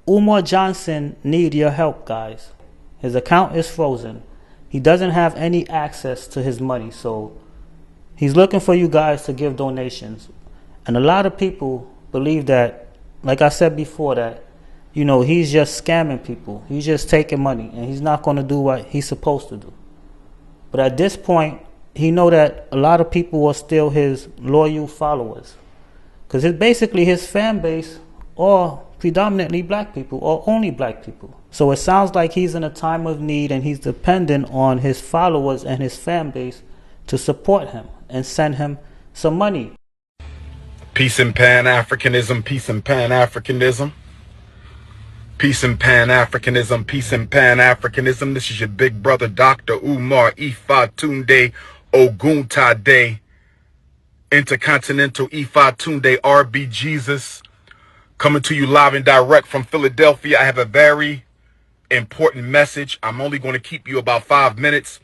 Umar Johnson need your help, guys. His account is frozen. He doesn't have any access to his money, so he's looking for you guys to give donations. And a lot of people believe that, like I said before, that, you know, he's just scamming people. He's just taking money, and he's not going to do what he's supposed to do. But at this point, he know that a lot of people are still his loyal followers. Because it's basically his fan base are predominantly black people, or only black people. So it sounds like he's in a time of need, and he's dependent on his followers and his fan base to support him and send him some money. Peace and Pan-Africanism, peace and Pan-Africanism. Peace and Pan-Africanism, peace and Pan-Africanism. This is your big brother, Dr. Umar Ifa Tunde Oguntade, Intercontinental Ifa Tunde RB Jesus, coming to you live and direct from Philadelphia. I have a very important message. I'm only going to keep you about 5 minutes.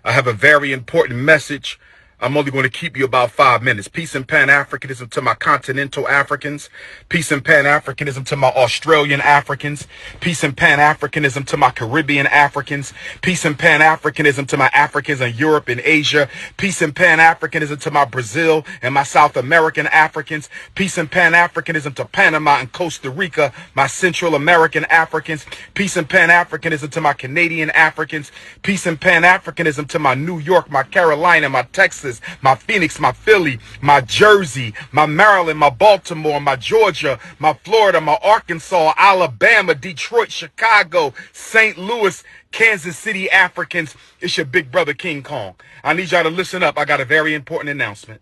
I have a very important message. I'm only going to keep you about 5 minutes. Peace and Pan-Africanism to my continental Africans. Peace and Pan-Africanism to my Australian Africans. Peace and Pan-Africanism to my Caribbean Africans. Peace and Pan-Africanism to my Africans in Europe and Asia. Peace and Pan-Africanism to my Brazil and my South American Africans. Peace and Pan-Africanism to Panama and Costa Rica, my Central American Africans. Peace and Pan-Africanism to my Canadian Africans. Peace and Pan-Africanism to my New York, my Carolina, my Texas, my Phoenix, my Philly, my Jersey, my Maryland, my Baltimore, my Georgia, my Florida, my Arkansas, Alabama, Detroit, Chicago, St. Louis, Kansas City Africans. It's your big brother King Kong. I need y'all to listen up. I got a very important announcement.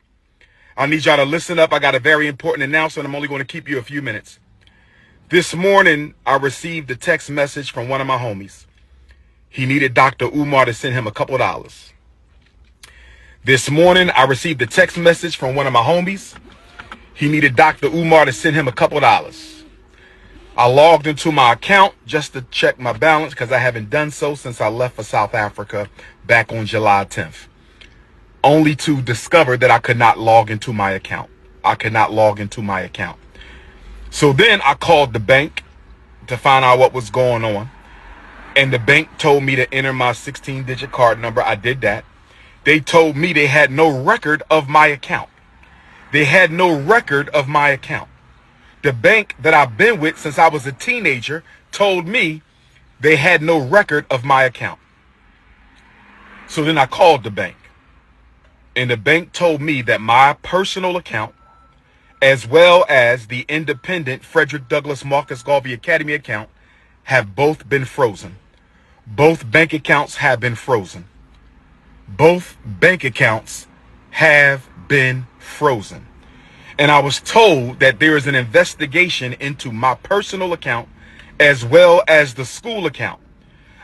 I'm only going to keep you a few minutes. This morning, I received a text message from one of my homies. He needed Dr. Umar to send him a couple dollars. This morning, I received a text message from one of my homies. He needed Dr. Umar to send him a couple dollars. I logged into my account just to check my balance because I haven't done so since I left for South Africa back on July 10th. Only to discover that I could not log into my account. So then I called the bank to find out what was going on. And the bank told me to enter my 16-digit card number. I did that. They told me they had no record of my account. The bank that I've been with since I was a teenager told me they had no record of my account. So then I called the bank. And the bank told me that my personal account, as well as the independent Frederick Douglass Marcus Garvey Academy account, have both been frozen. Both bank accounts have been frozen. And I was told that there is an investigation into my personal account as well as the school account.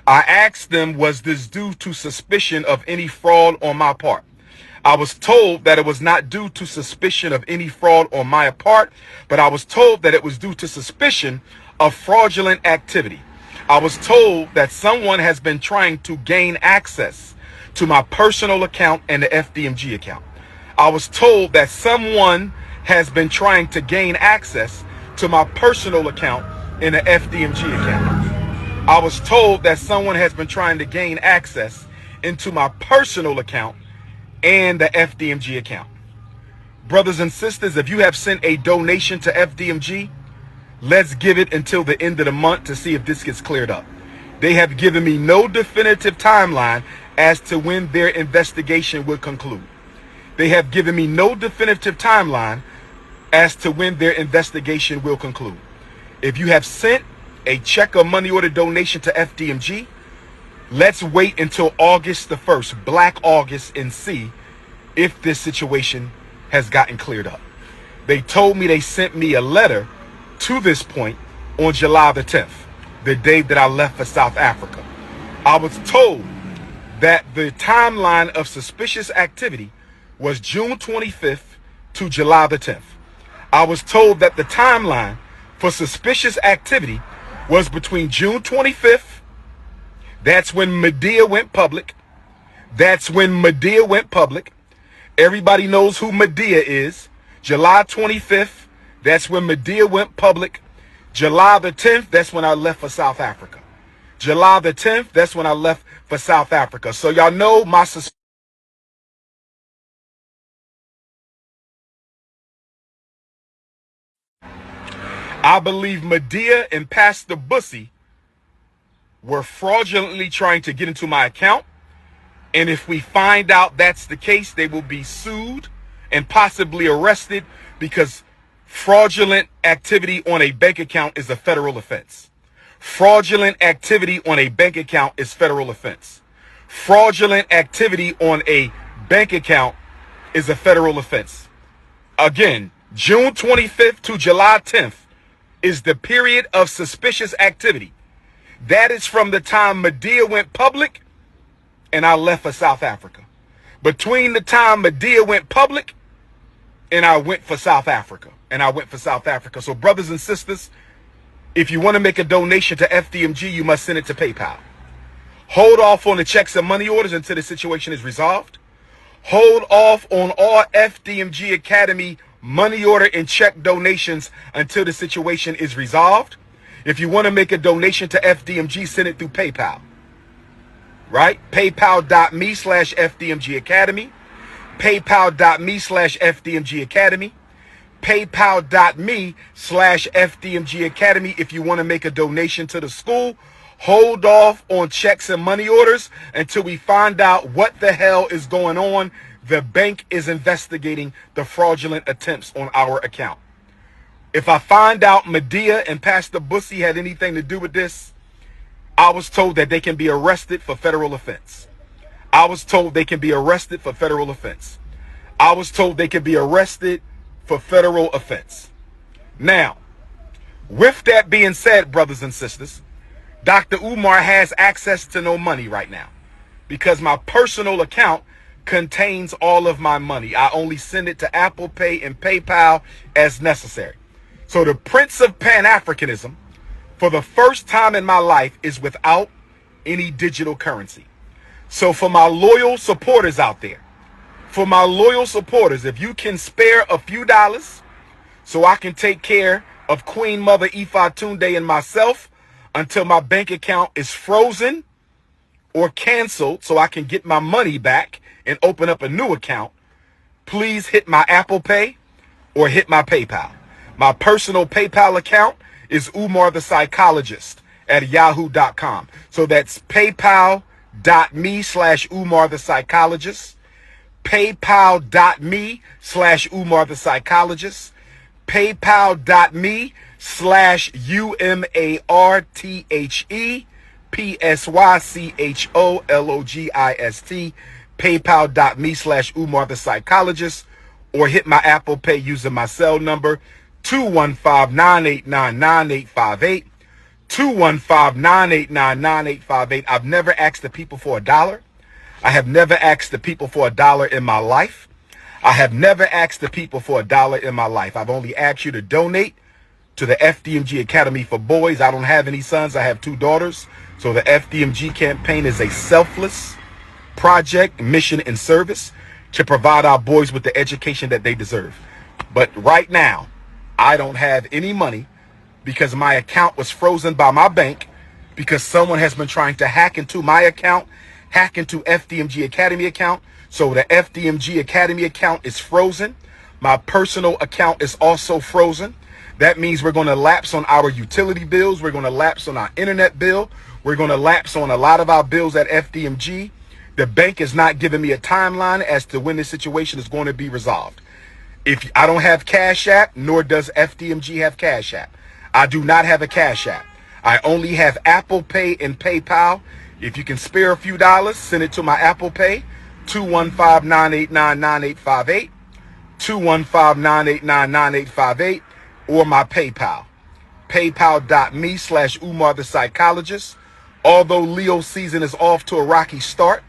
I asked them, was this due to suspicion of any fraud on my part? I was told that it was not due to suspicion of any fraud on my part, but I was told that it was due to suspicion of fraudulent activity. I was told that someone has been trying to gain access to my personal account and the FDMG account. I was told that someone has been trying to gain access to my personal account and the FDMG account. I was told that someone has been trying to gain access into my personal account and the FDMG account. Brothers and sisters, if you have sent a donation to FDMG, let's give it until the end of the month to see if this gets cleared up. They have given me no definitive timeline as to when their investigation will conclude. If you have sent a check or money order donation to FDMG, let's wait until August the 1st, Black August, and see if this situation has gotten cleared up. They told me they sent me a letter to this point on July the 10th, the day that I left for South Africa. I was told that the timeline of suspicious activity was June 25th to July the 10th. I was told that the timeline for suspicious activity was between June 25th, that's when Medea went public. Everybody knows who Medea is. July 25th, that's when Medea went public, July the 10th, that's when I left for South Africa. July the 10th, that's when I left for South Africa. So y'all know my I believe Medea and Pastor Bussy were fraudulently trying to get into my account. And if we find out that's the case, they will be sued and possibly arrested, because fraudulent activity on a bank account is a federal offense. Fraudulent activity on a bank account is federal offense. Fraudulent activity on a bank account is a federal offense. Again, June 25th to July 10th is the period of suspicious activity. That is from the time Medea went public and I left for South Africa. Between the time Medea went public and I went for South Africa. So brothers and sisters, if you want to make a donation to FDMG, you must send it to PayPal. Hold off on the checks and money orders until the situation is resolved. Hold off on all FDMG Academy money order and check donations until the situation is resolved. If you want to make a donation to FDMG, send it through PayPal. Right? PayPal.me/FDMG Academy. PayPal.me/FDMG Academy. PayPal.me/FDMG Academy. If you want to make a donation to the school, hold off on checks and money orders until we find out what the hell is going on. The bank is investigating the fraudulent attempts on our account. If I find out Medea and Pastor Bussy had anything to do with this, I was told that they can be arrested for federal offense. I was told they can be arrested for federal offense. I was told they can be arrested for federal offense. Now, with that being said, brothers and sisters, Dr. Umar has access to no money right now because my personal account contains all of my money. I only send it to Apple Pay and PayPal as necessary. So the Prince of Pan-Africanism, for the first time in my life, is without any digital currency. So for my loyal supporters out there, if you can spare a few dollars so I can take care of Queen Mother Ifa Tunde and myself until my bank account is frozen or canceled so I can get my money back and open up a new account, please hit my Apple Pay or hit my PayPal. My personal PayPal account is Umar the Psychologist at yahoo.com. So that's paypal.me/Umar the Psychologist, paypal.me/Umar the Psychologist, paypal.me/UMARTHEPSYCHOLOGIST, paypal.me/Umar the Psychologist, or hit my Apple Pay using my cell number 215-989-9858. 215-989-9858. I've never asked the people for $1. I have never asked the people for $1 in my life. I've only asked you to donate to the FDMG Academy for Boys. I don't have any sons. I have 2 daughters. So the FDMG campaign is a selfless project, mission, and service to provide our boys with the education that they deserve. But right now, I don't have any money because my account was frozen by my bank because someone has been trying to hack into my account, hack into FDMG Academy account. So the FDMG Academy account is frozen. My personal account is also frozen. That means we're going to lapse on our utility bills. We're going to lapse on our internet bill. We're going to lapse on a lot of our bills at FDMG. The bank is not giving me a timeline as to when this situation is going to be resolved. If I don't have Cash App, nor does FDMG have Cash App. I do not have a Cash App. I only have Apple Pay and PayPal. If you can spare a few dollars, send it to my Apple Pay, 215-989-9858, 215-989-9858, or my PayPal, paypal.me/Umar the Psychologist. Although Leo season is off to a rocky start,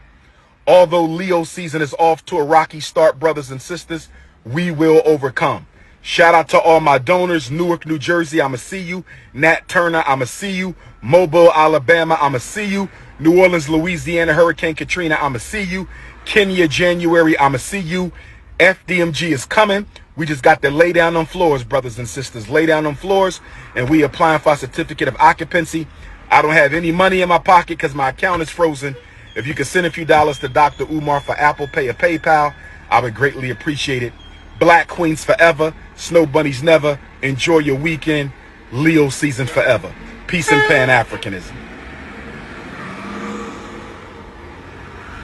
brothers and sisters, we will overcome. Shout out to all my donors. Newark, New Jersey, I'ma see you. Nat Turner, I'ma see you. Mobile, Alabama, I'ma see you. New Orleans, Louisiana, Hurricane Katrina, I'ma see you. Kenya, January, I'ma see you. FDMG is coming. We just got to lay down on floors, brothers and sisters. Lay down on floors, and we applying for a certificate of occupancy. I don't have any money in my pocket because my account is frozen. If you could send a few dollars to Dr. Umar for Apple Pay or PayPal, I would greatly appreciate it. Black Queens forever. Snow Bunnies never. Enjoy your weekend. Leo season forever. Peace and Pan-Africanism.